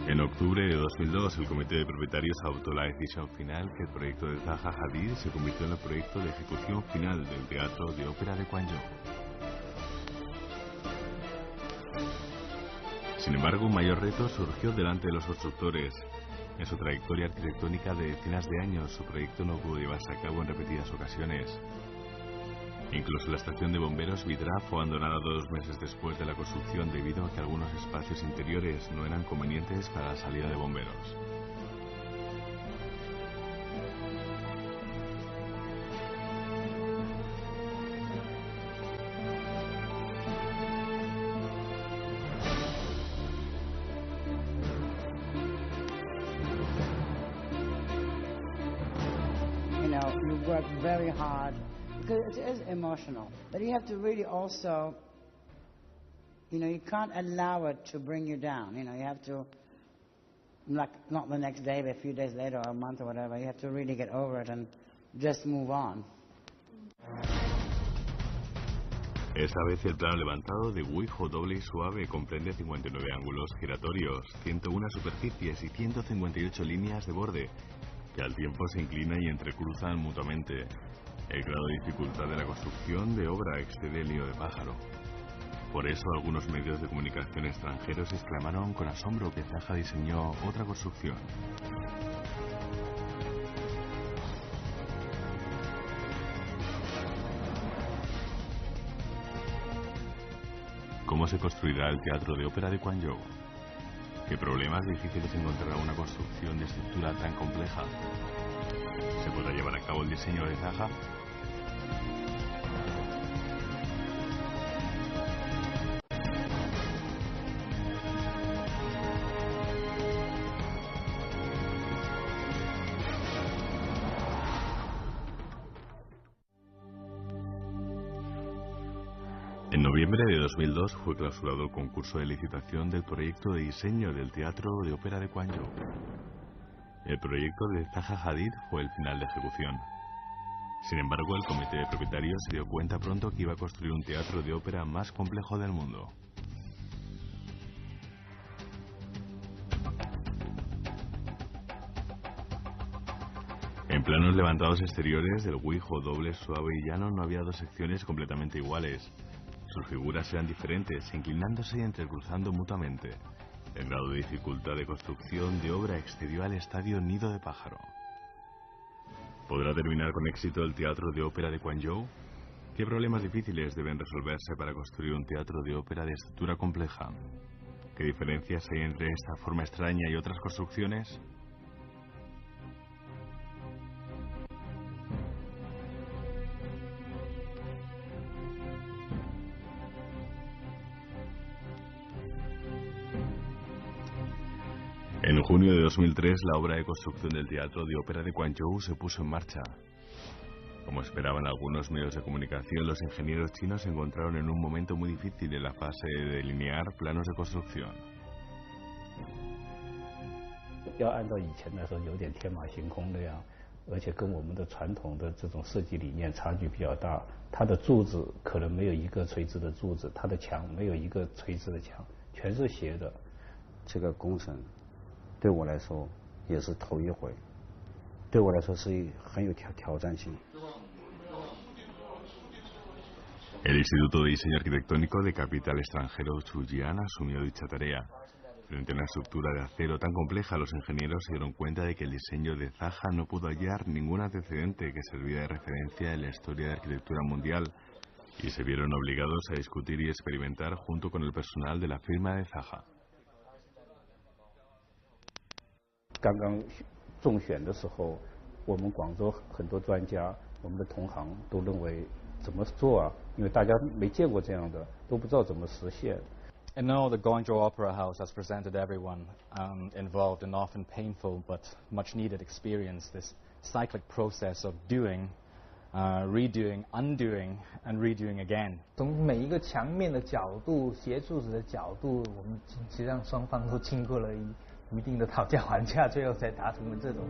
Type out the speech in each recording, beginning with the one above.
En octubre de 2002, el comité de propietarios adoptó la decisión final que el proyecto de Zaha Hadid se convirtió en el proyecto de ejecución final del Teatro de Ópera de Guangzhou. Sin embargo, un mayor reto surgió delante de los constructores. En su trayectoria arquitectónica de decenas de años, su proyecto no pudo llevarse a cabo en repetidas ocasiones. Incluso la estación de bomberos Vidra fue abandonada 2 meses después de la construcción debido a que algunos espacios interiores no eran convenientes para la salida de bomberos. You work very hard because it is emotional, but you have to really also, you can't allow it to bring you down. You have to, like, not the next day, but a few days later or a month or whatever, you have to really get over it and just move on. Esta vez el plano levantado de Guizhou doble y suave comprende 59 ángulos giratorios, 101 superficies y 158 líneas de borde, que al tiempo se inclinan y entrecruzan mutuamente. El grado de dificultad de la construcción de obra excede el nido de pájaro. Por eso algunos medios de comunicación extranjeros exclamaron con asombro que Zaha diseñó otra construcción. ¿Cómo se construirá el Teatro de Ópera de Guangzhou? ¿Qué problemas difíciles encontrará una construcción de estructura tan compleja? ¿Se podrá llevar a cabo el diseño de Zaha? En noviembre de 2002 fue clausurado el concurso de licitación del proyecto de diseño del Teatro de Ópera de Guangzhou. El proyecto de Zaha Hadid fue el final de ejecución. Sin embargo, el comité de propietarios se dio cuenta pronto que iba a construir un teatro de ópera más complejo del mundo. En planos levantados exteriores del Guizhou doble, suave y llano no había 2 secciones completamente iguales. Sus figuras eran diferentes, inclinándose y entrecruzando mutuamente. El grado de dificultad de construcción de obra excedió al estadio Nido de Pájaro. ¿Podrá terminar con éxito el Teatro de Ópera de Guangzhou? ¿Qué problemas difíciles deben resolverse para construir un teatro de ópera de estructura compleja? ¿Qué diferencias hay entre esta forma extraña y otras construcciones? En junio de 2003, la obra de construcción del Teatro de Ópera de Guangzhou se puso en marcha. Como esperaban algunos medios de comunicación, los ingenieros chinos se encontraron en un momento muy difícil en la fase de delinear planos de construcción. 要按照以前来说，有点天马行空那样，而且跟我们的传统的这种设计理念差距比较大。它的柱子可能没有一个垂直的柱子，它的墙没有一个垂直的墙，全是斜的。这个工程对我来说也是头一回，对我来说是很有挑战性。El Instituto de Diseño Arquitectónico de capital extranjero Fujian asumió dicha tarea. Frente a una estructura de acero tan compleja, los ingenieros se dieron cuenta de que el diseño de Zaha no pudo hallar ningún antecedente que sirviera de referencia en la historia de arquitectura mundial y se vieron obligados a discutir y experimentar junto con el personal de la firma de Zaha. 刚刚中选的时候，我们广州很多专家，我们的同行都认为怎么做啊？因为大家没见过这样的，都不知道怎么实现。 And now the Guangzhou Opera House has presented everyone involved an often painful but much needed experience, this cyclic process of doing, redoing, undoing, and redoing again. 从每一个墙面的角度、斜柱子的角度，我们实际上双方都经过了一定的讨价还价，最后才达成了这种。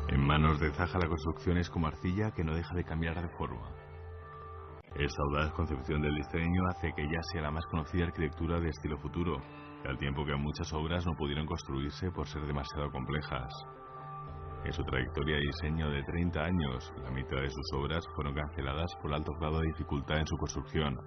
En manos de Zaha la construcción es como arcilla que no deja de cambiar de forma. Esta audaz concepción del diseño hace que ella sea la más conocida arquitectura de estilo futuro, al tiempo que muchas obras no pudieron construirse por ser demasiado complejas. En su trayectoria de diseño de 30 años, la mitad de sus obras fueron canceladas por alto grado de dificultad en su construcción.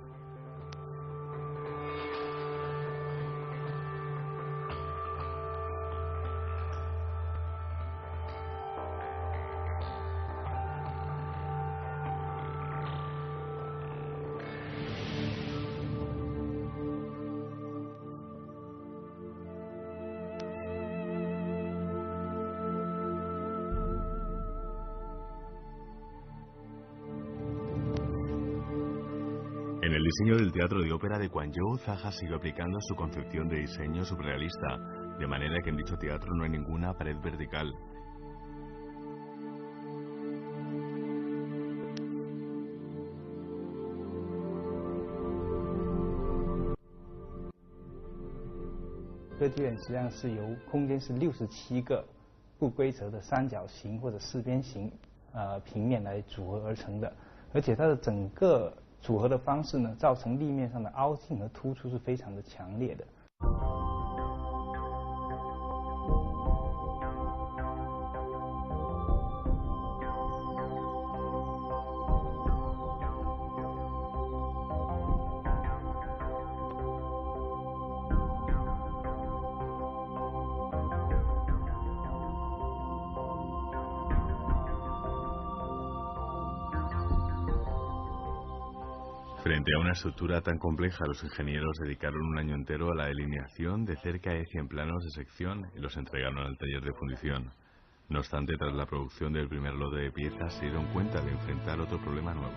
En el diseño del teatro de ópera de Guangzhou, Zaha siguió aplicando su concepción de diseño surrealista, de manera que en dicho teatro no hay ninguna pared vertical.歌剧院实际上是由空间是67个不规则的三角形或者四边形平面来组合而成的，而且它的整个 组合的方式呢，造成立面上的凹进和突出是非常的强烈的。Frente a una estructura tan compleja, los ingenieros dedicaron un año entero a la delineación de cerca de 100 planos de sección y los entregaron al taller de fundición. No obstante, tras la producción del primer lote de piezas, se dieron cuenta de enfrentar otro problema nuevo.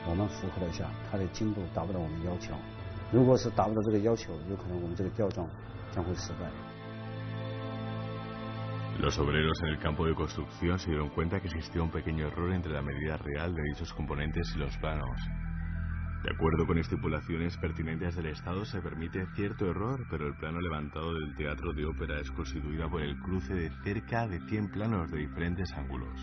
Nosotros 符合了一下，它的精度达不到我们要求。如果是达不到这个要求，有可能我们这个吊装将会失败。 Los obreros en el campo de construcción se dieron cuenta que existía un pequeño error entre la medida real de dichos componentes y los planos. De acuerdo con estipulaciones pertinentes del Estado, se permite cierto error, pero el plano levantado del teatro de ópera es constituido por el cruce de cerca de 100 planos de diferentes ángulos.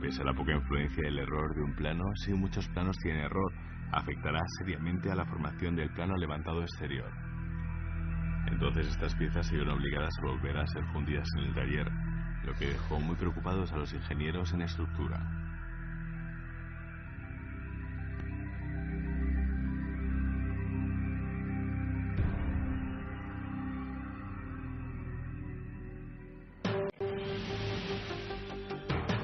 Pese a la poca influencia del error de un plano, si muchos planos tienen error, afectará seriamente a la formación del plano levantado exterior. Entonces estas piezas se vieron obligadas a volver a ser fundidas en el taller, lo que dejó muy preocupados a los ingenieros en estructura.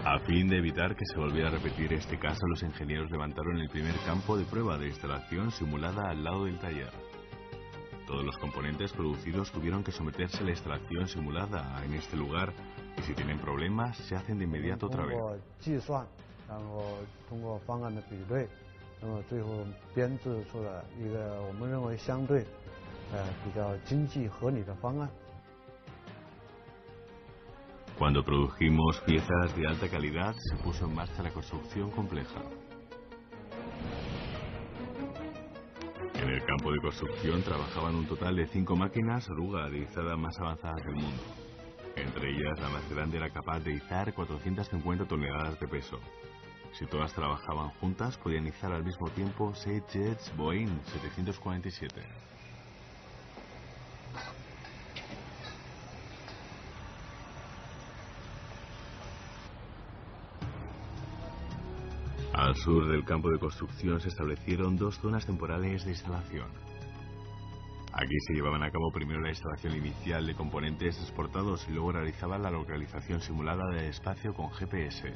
A fin de evitar que se volviera a repetir este caso, los ingenieros levantaron el primer campo de prueba de instalación simulada al lado del taller. Todos los componentes producidos tuvieron que someterse a la extracción simulada en este lugar y si tienen problemas se hacen de inmediato otra vez. Cuando produjimos piezas de alta calidad se puso en marcha la construcción compleja. En el campo de construcción trabajaban un total de 5 máquinas oruga de izada más avanzadas del mundo. Entre ellas, la más grande era capaz de izar 450 toneladas de peso. Si todas trabajaban juntas, podían izar al mismo tiempo 6 jets Boeing 747. Al sur del campo de construcción se establecieron 2 zonas temporales de instalación. Aquí se llevaban a cabo primero la instalación inicial de componentes exportados y luego realizaban la localización simulada del espacio con GPS.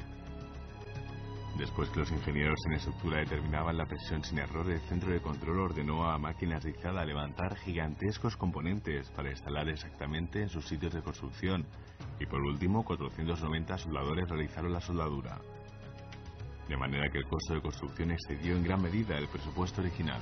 Después que los ingenieros en estructura determinaban la presión sin error, el centro de control ordenó a máquinas de izada levantar gigantescos componentes para instalar exactamente en sus sitios de construcción, y por último 490 soldadores realizaron la soldadura. De manera que el costo de construcción excedió en gran medida el presupuesto original.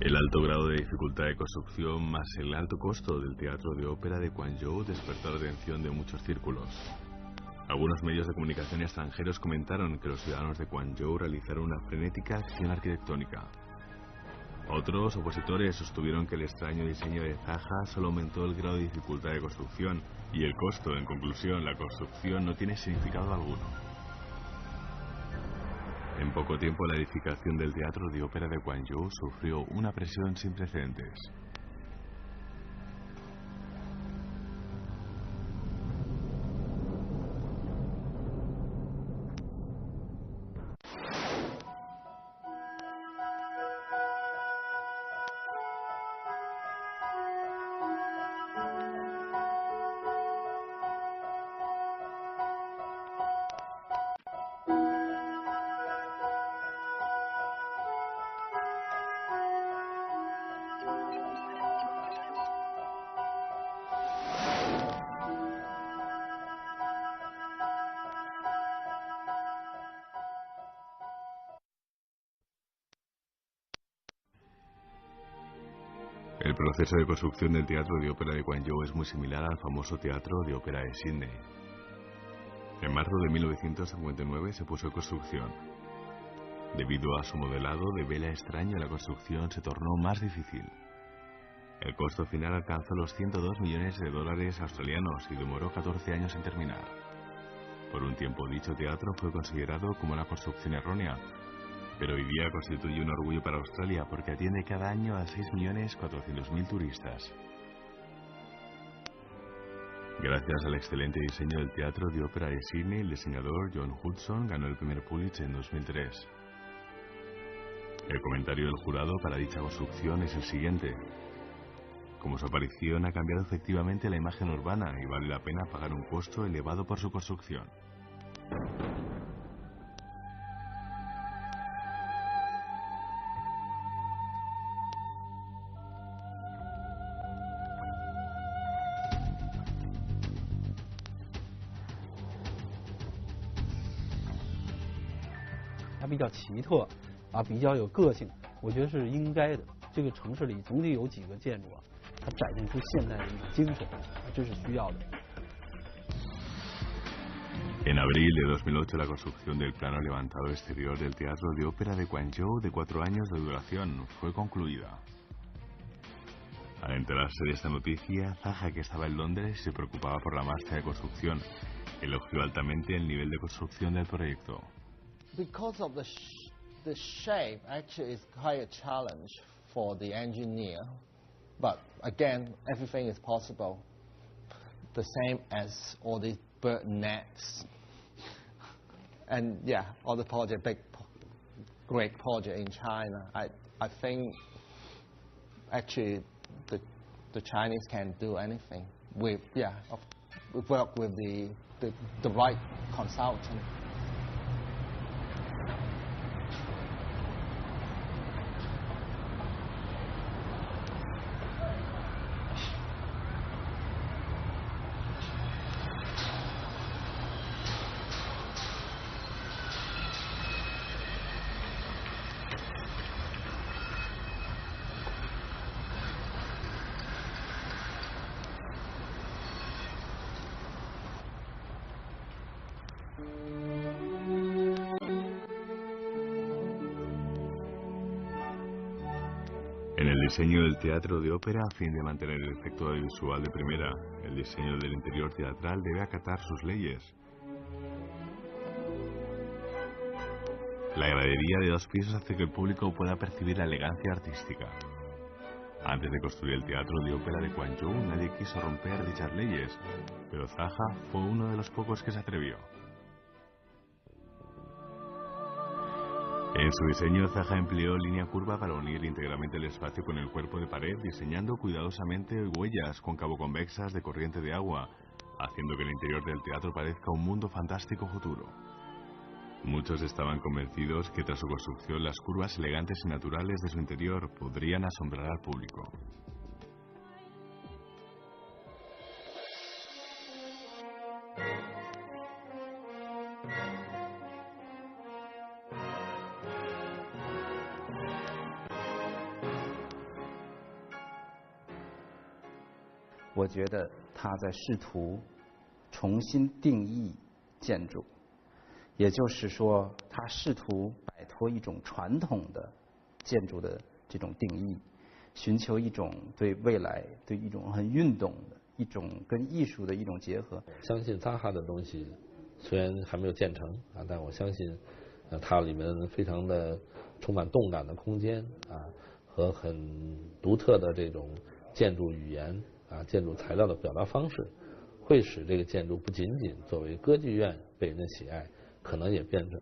El alto grado de dificultad de construcción más el alto costo del teatro de ópera de Guangzhou despertó la atención de muchos círculos. Algunos medios de comunicación extranjeros comentaron que los ciudadanos de Guangzhou realizaron una frenética acción arquitectónica. Otros opositores sostuvieron que el extraño diseño de Zaha solo aumentó el grado de dificultad de construcción y el costo. En conclusión, la construcción no tiene significado alguno. En poco tiempo, la edificación del teatro de ópera de Guangzhou sufrió una presión sin precedentes. El proceso de construcción del teatro de ópera de Guangzhou es muy similar al famoso teatro de ópera de Sydney. En marzo de 1959 se puso en construcción. Debido a su modelado de vela extraño, la construcción se tornó más difícil. El costo final alcanzó los $102 millones australianos y demoró 14 años en terminar. Por un tiempo dicho teatro fue considerado como una construcción errónea, pero hoy día constituye un orgullo para Australia porque atiende cada año a 6.400.000 turistas. Gracias al excelente diseño del teatro de ópera de Sydney, el diseñador John Hudson ganó el primer Pulitzer en 2003. El comentario del jurado para dicha construcción es el siguiente: como su aparición ha cambiado efectivamente la imagen urbana y vale la pena pagar un costo elevado por su construcción.它比较奇特啊，比较有个性，我觉得是应该的。这个城市里总得有几个建筑啊，它展现出现代的一种精神，这是需要的。 En abril de 2008, la construcción del plano levantado exterior del Teatro de Ópera de Guangzhou, de 4 años de duración, fue concluida. Al enterarse de esta noticia, Zaha, que estaba en Londres y se preocupaba por la marcha de construcción, elogió altamente el nivel de construcción del proyecto. Because of the shape, actually is quite a challenge for the engineer. But again, everything is possible. The same as all these bird nets. And yeah, all the project, great project in China. I think actually the Chinese can do anything. We work with the right consultant. diseño del teatro de ópera, a fin de mantener el efecto audiovisual de primera, el diseño del interior teatral debe acatar sus leyes. La gradería de 2 pisos hace que el público pueda percibir la elegancia artística. Antes de construir el teatro de ópera de Guangzhou, nadie quiso romper dichas leyes, pero Zaha fue uno de los pocos que se atrevió. En su diseño, Zaha empleó línea curva para unir íntegramente el espacio con el cuerpo de pared, diseñando cuidadosamente huellas cóncavo-convexas de corriente de agua, haciendo que el interior del teatro parezca un mundo fantástico futuro. Muchos estaban convencidos que tras su construcción las curvas elegantes y naturales de su interior podrían asombrar al público.我觉得他在试图重新定义建筑，也就是说，他试图摆脱一种传统的建筑的这种定义，寻求一种对未来、对一种很运动的一种跟艺术的一种结合。相信扎哈的东西虽然还没有建成啊，但我相信，它里面非常的充满动感的空间啊，和很独特的这种建筑语言。建筑材料的表达方式，会使这个建筑不仅仅作为歌剧院被人的喜爱，可能也变成，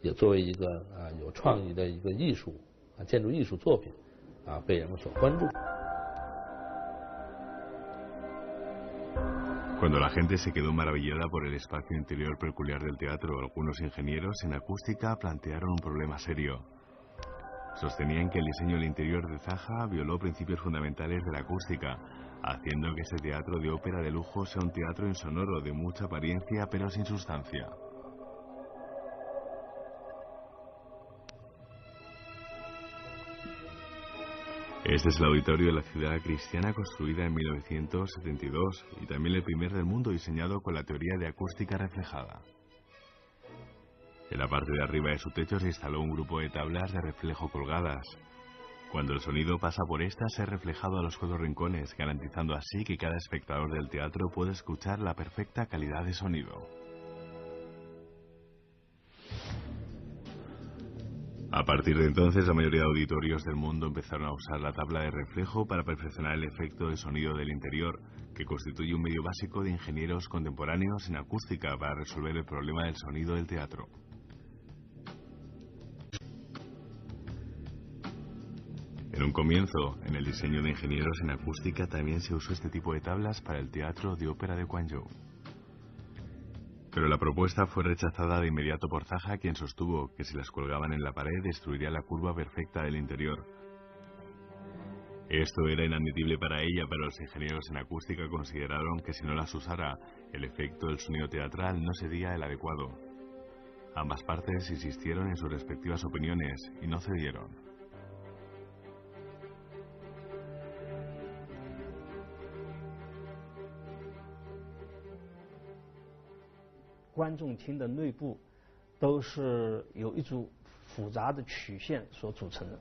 也作为一个有创意的一个艺术建筑艺术作品被人们所关注。Cuando la gente se quedó maravillada por el espacio interior peculiar del teatro, algunos ingenieros en acústica plantearon un problema serio. Sostenían que el diseño del interior de Zaha violó principios fundamentales de la acústica, haciendo que este teatro de ópera de lujo sea un teatro insonoro de mucha apariencia pero sin sustancia. Este es el auditorio de la ciudad cristiana construida en 1972 y también el primer del mundo diseñado con la teoría de acústica reflejada. En la parte de arriba de su techo se instaló un grupo de tablas de reflejo colgadas. Cuando el sonido pasa por estas es reflejado a los 4 rincones, garantizando así que cada espectador del teatro puede escuchar la perfecta calidad de sonido. A partir de entonces, la mayoría de auditorios del mundo empezaron a usar la tabla de reflejo para perfeccionar el efecto de sonido del interior, que constituye un medio básico de ingenieros contemporáneos en acústica para resolver el problema del sonido del teatro. En un comienzo, en el diseño de ingenieros en acústica también se usó este tipo de tablas para el teatro de ópera de Guangzhou. Pero la propuesta fue rechazada de inmediato por Zaha, quien sostuvo que si las colgaban en la pared destruiría la curva perfecta del interior. Esto era inadmisible para ella, pero los ingenieros en acústica consideraron que si no las usara, el efecto del sonido teatral no sería el adecuado. Ambas partes insistieron en sus respectivas opiniones y no cedieron. 观众厅的内部都是由一组复杂的曲线所组成的，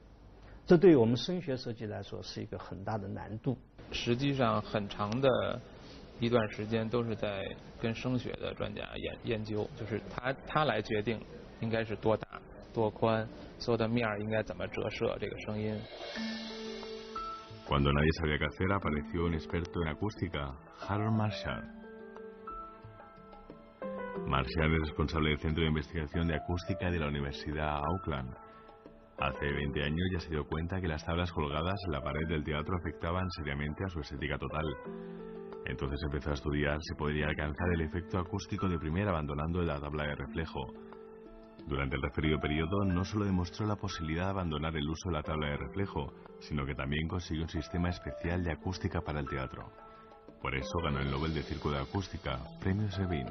这对于我们声学设计来说是一个很大的难度。实际上，很长的一段时间都是在跟声学的专家研究，就是他来决定应该是多大、多宽，所有的面应该怎么折射这个声音。Cuando nadie sabía qué hacer, apareció un experto en acústica, Harold Marshall. Marshall es responsable del Centro de Investigación de Acústica de la Universidad Auckland. Hace 20 años ya se dio cuenta que las tablas colgadas en la pared del teatro afectaban seriamente a su estética total. Entonces empezó a estudiar si podría alcanzar el efecto acústico de primera abandonando la tabla de reflejo. Durante el referido periodo no solo demostró la posibilidad de abandonar el uso de la tabla de reflejo, sino que también consiguió un sistema especial de acústica para el teatro. Por eso ganó el Nobel de Circo de Acústica, Premio Sevin.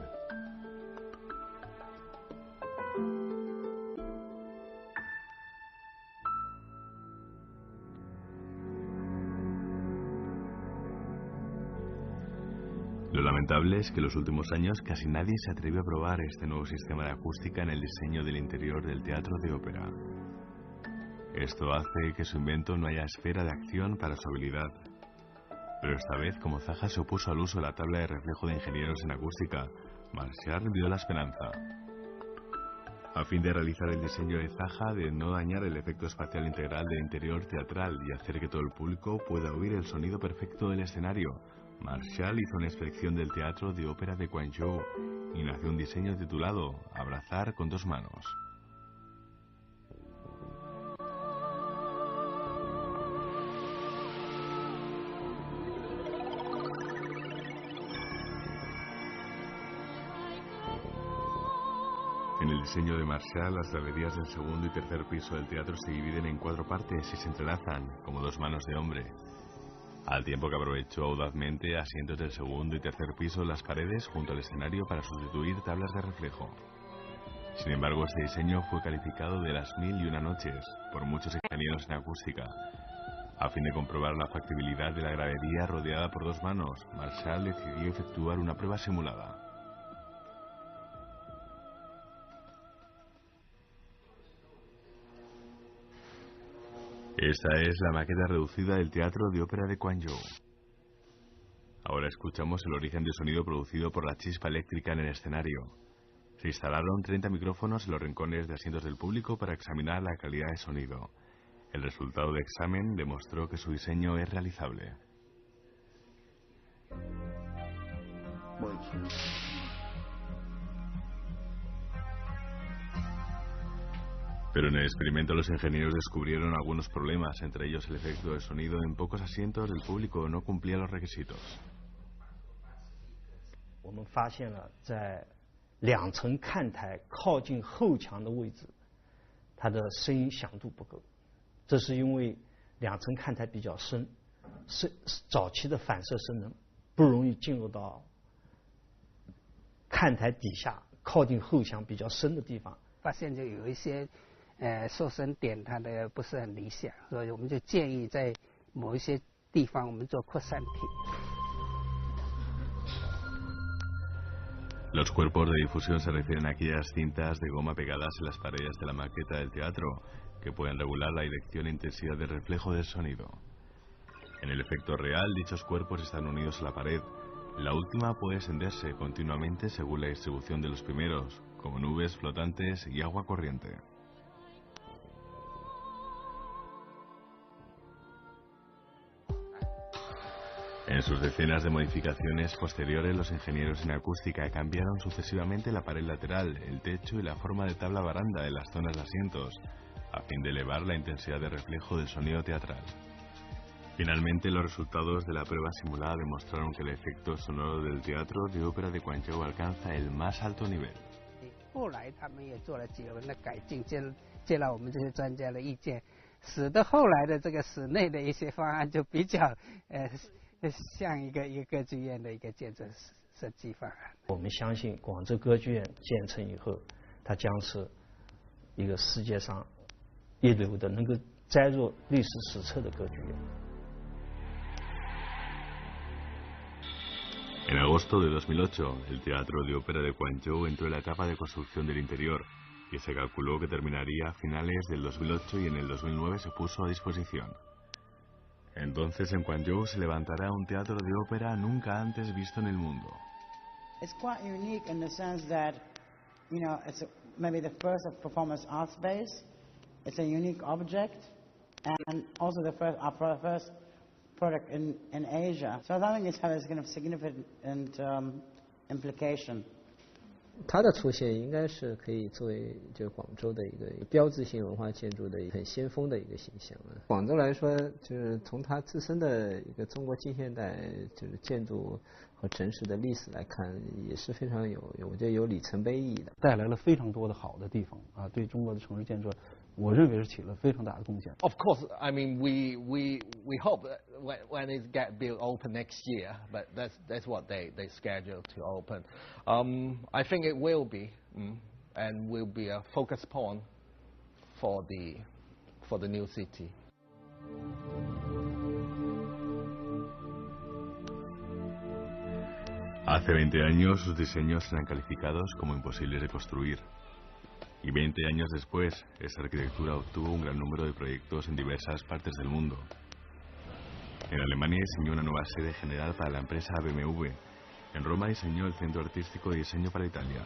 Lo lamentable es que en los últimos años casi nadie se atrevió a probar este nuevo sistema de acústica en el diseño del interior del teatro de ópera. Esto hace que su invento no haya esfera de acción para su habilidad. Pero esta vez, como Zaha se opuso al uso de la tabla de reflejo de ingenieros en acústica, Marshall vio la esperanza. A fin de realizar el diseño de Zaha de no dañar el efecto espacial integral del interior teatral y hacer que todo el público pueda oír el sonido perfecto del escenario, Marshall hizo una inspección del Teatro de Ópera de Guangzhou y nació un diseño titulado Abrazar con dos manos. En el diseño de Marshall, las galerías del segundo y tercer piso del teatro se dividen en 4 partes y se entrelazan, como dos manos de hombre. Al tiempo que aprovechó audazmente asientos del segundo y tercer piso en las paredes junto al escenario para sustituir tablas de reflejo. Sin embargo, este diseño fue calificado de las 1001 noches por muchos ingenieros en acústica. A fin de comprobar la factibilidad de la gradería rodeada por dos manos, Marshall decidió efectuar una prueba simulada. Esta es la maqueta reducida del Teatro de Ópera de Guangzhou. Ahora escuchamos el origen del sonido producido por la chispa eléctrica en el escenario. Se instalaron 30 micrófonos en los rincones de asientos del público para examinar la calidad de sonido. El resultado del examen demostró que su diseño es realizable. Pero en el experimento los ingenieros descubrieron algunos problemas, entre ellos el efecto de sonido en pocos asientos del público no cumplía los requisitos. 我们发现了在2层看台靠近后墙的位置，它的声音响度不够。这是因为2层看台比较深，早期的反射声能不容易进入到看台底下靠近后墙比较深的地方。发现就有一些受声点它的不是很理想，所以我们就建议在某一些地方我们做扩散体。 Los cuerpos de difusión se refieren a aquellas cintas de goma pegadas en las paredes de la maqueta del teatro que pueden regular la dirección e intensidad del reflejo del sonido. En el efecto real, dichos cuerpos están unidos a la pared. La última puede extenderse continuamente según la distribución de los primeros, como nubes flotantes y agua corriente. En sus decenas de modificaciones posteriores, los ingenieros en acústica cambiaron sucesivamente la pared lateral, el techo y la forma de tabla baranda de las zonas de asientos, a fin de elevar la intensidad de reflejo del sonido teatral. Finalmente, los resultados de la prueba simulada demostraron que el efecto sonoro del Teatro de Ópera de Guangzhou alcanza el más alto nivel. 后来他们也做了几轮的改进，接纳我们这些专家的意见，使得后来的这个室内的一些方案就比较像一个歌剧院的一个建筑设计方案。我们相信广州歌剧院建成以后，它将是一个世界上一流的能够载入历史史册的歌剧院。 En agosto de 2008, el Teatro de Ópera de Guangzhou entró en la etapa de construcción del interior y se calculó que terminaría a finales del 2008 y en el 2009 se puso a disposición. Entonces en Guangzhou se levantará un teatro de ópera nunca antes visto en el mundo. It's quite unique in the sense that, you know, it's maybe the first performance art space. It's a unique object, and also our first product in Asia. So I think it has a kind of significant implication. 它的出现应该是可以作为就广州的一个标志性文化建筑的很先锋的一个形象。广州来说，就是从它自身的一个中国近现代就是建筑和城市的历史来看，也是非常我觉得有里程碑意义的，带来了非常多的好的地方啊，对中国的城市建筑，我认为是起了非常大的贡献。Of course, I mean we hope that when it get built open next year, but that's what they schedule to open. I think it will be, and will be a focus point for the new city. Hace 20 años sus diseños eran calificados como imposibles de construir. Y 20 años después, esta arquitectura obtuvo un gran número de proyectos en diversas partes del mundo. En Alemania diseñó una nueva sede general para la empresa BMW. En Roma diseñó el Centro Artístico de Diseño para Italia.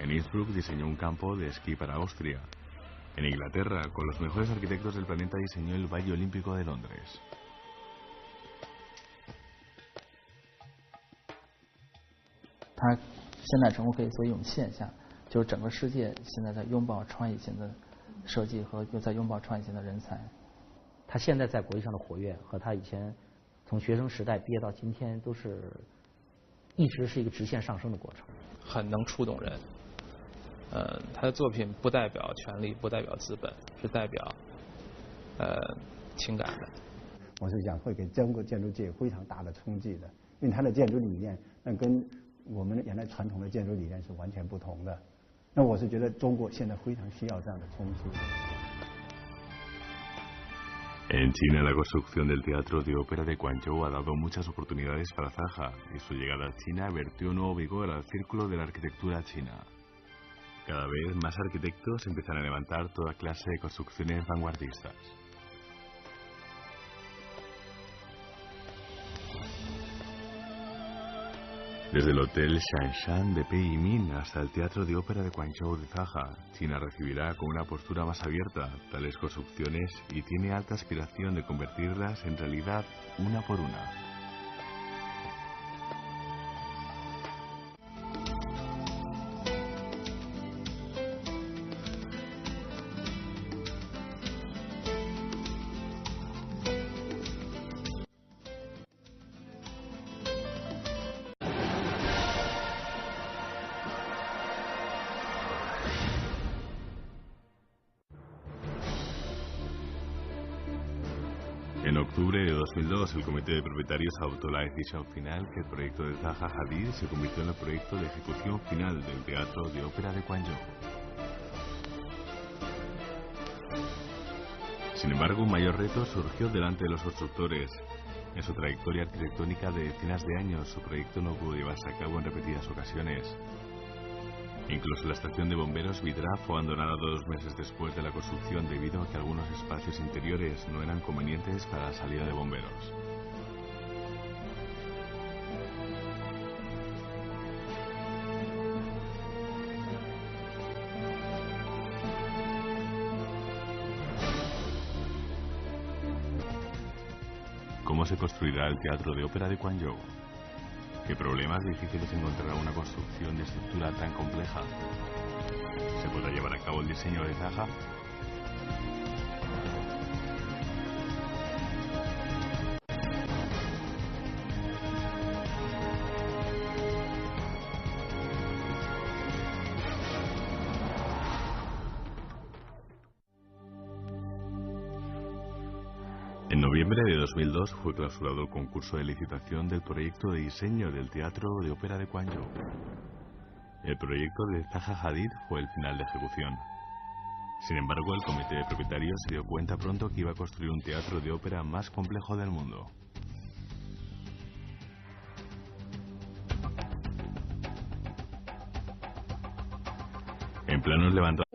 En Innsbruck diseñó un campo de esquí para Austria. En Inglaterra, con los mejores arquitectos del planeta, diseñó el Valle Olímpico de Londres. 它现在成功可以作为一种现象，就是整个世界现在在拥抱创意型的设计和又在拥抱创意型的人才。他现在在国际上的活跃和他以前从学生时代毕业到今天都是一直是一个直线上升的过程。很能触动人。他的作品不代表权力，不代表资本，是代表情感的。我是想会给整个建筑界非常大的冲击的，因为他的建筑理念那跟我们原来传统的建筑理念是完全不同的。那我是觉得中国现在非常需要这样的冲击。En China, la construcción del Teatro de Ópera de Guangzhou ha dado muchas oportunidades para Zaha, y su llegada a China vertió nuevo vigor al círculo de la arquitectura china. Cada vez más arquitectos empiezan a levantar toda clase de construcciones vanguardistas. Desde el Hotel Shanshan de Peimin hasta el Teatro de Ópera de Guangzhou de Zaha, China recibirá con una postura más abierta tales construcciones y tiene alta aspiración de convertirlas en realidad una por una. En octubre de 2002, el comité de propietarios adoptó la decisión final que el proyecto de Zaha Hadid se convirtió en el proyecto de ejecución final del Teatro de Ópera de Guangzhou. Sin embargo, un mayor reto surgió delante de los constructores. En su trayectoria arquitectónica de decenas de años, su proyecto no pudo llevarse a cabo en repetidas ocasiones. Incluso la estación de bomberos Vidra fue abandonada 2 meses después de la construcción debido a que algunos espacios interiores no eran convenientes para la salida de bomberos. ¿Cómo se construirá el Teatro de Ópera de Guangzhou? ¿Qué problemas difíciles encontrar una construcción de estructura tan compleja? ¿Se podrá llevar a cabo el diseño de Zaha? En noviembre de 2002 fue clausurado el concurso de licitación del proyecto de diseño del Teatro de Ópera de Guangzhou. El proyecto de Zaha Hadid fue el final de ejecución. Sin embargo, el comité de propietarios se dio cuenta pronto que iba a construir un teatro de ópera más complejo del mundo. En planos levantados.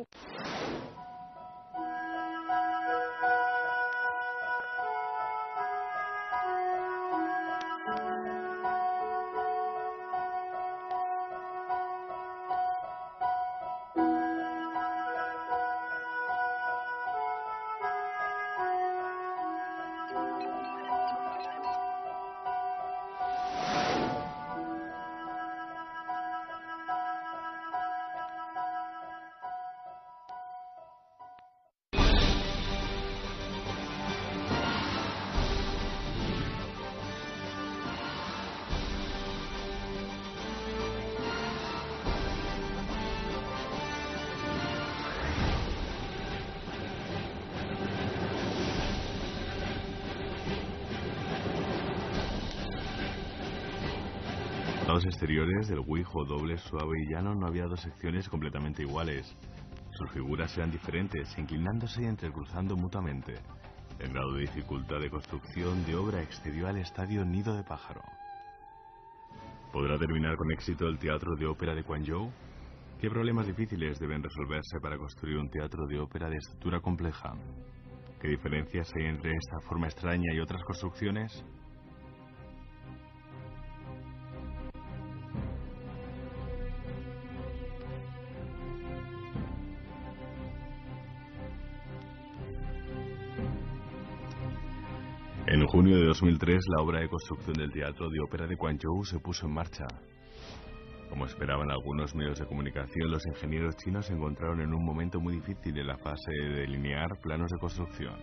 Los exteriores del Weijo doble, suave y llano no había 2 secciones completamente iguales. Sus figuras eran diferentes, inclinándose y entrecruzando mutuamente. El grado de dificultad de construcción de obra excedió al estadio Nido de Pájaro. ¿Podrá terminar con éxito el Teatro de Ópera de Guangzhou? ¿Qué problemas difíciles deben resolverse para construir un teatro de ópera de estructura compleja? ¿Qué diferencias hay entre esta forma extraña y otras construcciones? En junio de 2003, la obra de construcción del Teatro de Ópera de Guangzhou se puso en marcha. Como esperaban algunos medios de comunicación, los ingenieros chinos se encontraron en un momento muy difícil en la fase de delinear planos de construcción.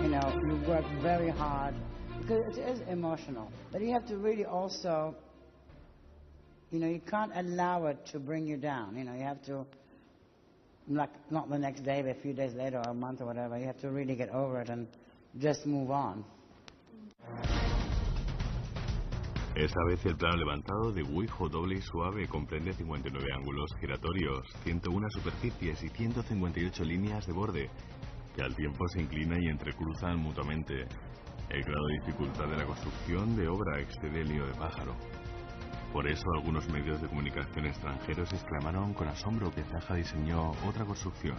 You know, you work very hard because it is emotional, but you have to really also, you know, you can't allow it to bring you down. You know, you have to, like, not the next day, but a few days later or a month or whatever, you have to really get over it and just move on. Esta vez el plano levantado de Guijo doble y suave comprende 59 ángulos giratorios, 101 superficies y 158 líneas de borde, que al tiempo se inclinan y entrecruzan mutuamente. El grado de dificultad de la construcción de obra excede el nido de pájaro. Por eso algunos medios de comunicación extranjeros exclamaron con asombro que Zaha diseñó otra construcción.